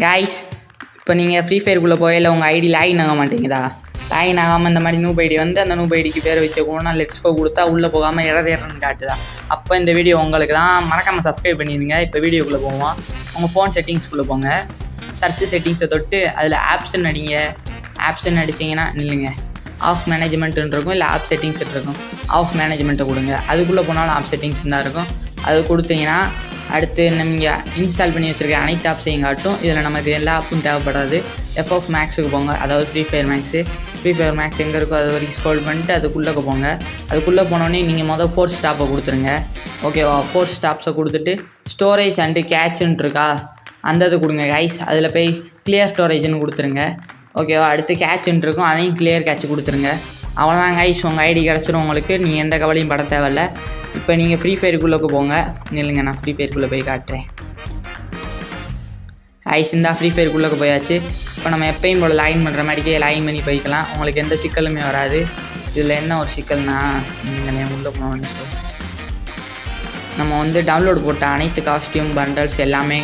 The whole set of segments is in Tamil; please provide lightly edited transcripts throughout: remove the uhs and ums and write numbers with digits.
கைஸ் இப்போ நீங்கள் ஃப்ரீ ஃபயருக்குள்ளே போயில உங்கள் ஐடி லாகின் ஆக மாட்டேங்குதா? லாகின் ஆகாமல் இந்த மாதிரி நூப் ஐடி வந்து அந்த நூப் ஐடிக்கு பேர் வச்சுக்கோனா லெட்ஸ்கோ கொடுத்தா உள்ளே போகாமல் எறன்னு காட்டுதா. அப்போ இந்த வீடியோ உங்களுக்கு தான், மறக்காமல் சப்ஸ்கிரைப் பண்ணிடுங்க. இப்போ வீடியோக்குள்ளே போவோம். உங்கள் ஃபோன் செட்டிங்ஸ்குள்ளே போங்க. சர்ச் செட்டிங்ஸை தொட்டு அதில் ஆப்ஷன் அடிங்க. ஆப்ஷன் அடிச்சிங்கன்னா நில்லுங்க. ஆஃப் மேனேஜ்மெண்ட்டுன்னு இருக்கும், இல்லை ஆப் செட்டிங்ஸ் இருக்கும். ஆஃப் மேனேஜ்மெண்ட்டை கொடுங்க. அதுக்குள்ளே போனாலும் ஆப் செட்டிங்ஸ் தான் இருக்கும். அது கொடுத்தீங்கன்னா அடுத்து நீங்கள் இன்ஸ்டால் பண்ணி வச்சுருக்க அனைத்து ஆப்ஸையும் காட்டும். இதில் நமக்கு எல்லா ஆப்பும் தேவைப்படாது. எஃப்எஃப் மேக்ஸுக்கு போங்க, அதாவது Free Fire Max. Free Fire Max எங்கே இருக்கோ அது வரைக்கும் ஸ்க்ரோல் பண்ணிட்டு அதுக்குள்ளே போங்க. அதுக்குள்ளே போனோடனே நீங்கள் மொதல் 4 ஸ்டாப்பை கொடுத்துருங்க. ஓகேவா? 4 ஸ்டாப்ஸை கொடுத்துட்டு ஸ்டோரேஜ் அண்டு கேட்சுன்னு இருக்கா, அந்த இது கொடுங்க கைஸ். அதில் போய் கிளியர் ஸ்டோரேஜ்னு கொடுத்துருங்க. ஓகேவா? அடுத்து கேட்சுன்னு இருக்கும், அதையும் கிளியர் கேட்ச் கொடுத்துருங்க. அவ்வளோதான் கைஸ், உங்கள் ஐடி கிடச்சிரும் உங்களுக்கு. நீங்கள் எந்த கவலையும் பட தேவையில்ல. இப்போ நீங்கள் ஃப்ரீ ஃபயருக்குள்ளே போங்க. நில்லுங்க, நான் ஃப்ரீ ஃபயருக்குள்ளே போய் காட்டுறேன். ஐஸ் இந்த ஃப்ரீ ஃபயருக்குள்ளே போயாச்சு. இப்போ நம்ம எப்பயும் போல் லாகின் பண்ணுற மாதிரிக்கே லாகின் பண்ணி போய்க்கலாம். உங்களுக்கு எந்த சிக்கலுமே வராது. இதில் என்ன ஒரு சிக்கல்னா, நீங்கள் உள்ளே போனோன்னு சொல்லி நம்ம வந்து டவுன்லோட் போட்ட அனைத்து காஸ்டியூம் பண்டல்ஸ் எல்லாமே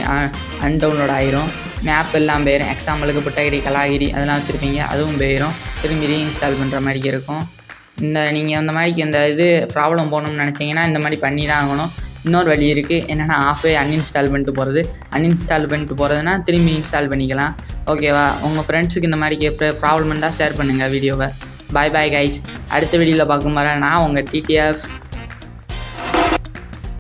அன்டவுன்லோட் ஆகிரும். மேப் எல்லாம் போயிடும். எக்ஸாம்பிளுக்கு புட்டகிரி கலாகிரி அதெல்லாம் வச்சுருப்பீங்க, அதுவும் போயிடும். திரும்பி ரீஇன்ஸ்டால் பண்ணுற மாதிரி இருக்கும். நீங்கள் அந்த மாதிரிக்கு இந்த இது ப்ராப்ளம் போகணும்னு நினச்சிங்கன்னா இந்த மாதிரி பண்ணி தான் ஆகணும். இன்னொரு வழி இருக்குது, என்னென்னா ஆஃபே அன்இன்ஸ்டால் பண்ணிட்டு போகிறது. அன்இன்ஸ்டால் பண்ணிட்டு போகிறதுனா திரும்பி இன்ஸ்டால் பண்ணிக்கலாம். ஓகேவா? உங்கள் ஃப்ரெண்ட்ஸுக்கு இந்த மாதிரி ப்ராப்ளம் இருந்தால் ஷேர் பண்ணுங்கள் வீடியோவை. பாய் பாய் கைஸ். அடுத்த வீடியோவில் பார்க்கும் போது நான் உங்கள் டிடிஎஃப்.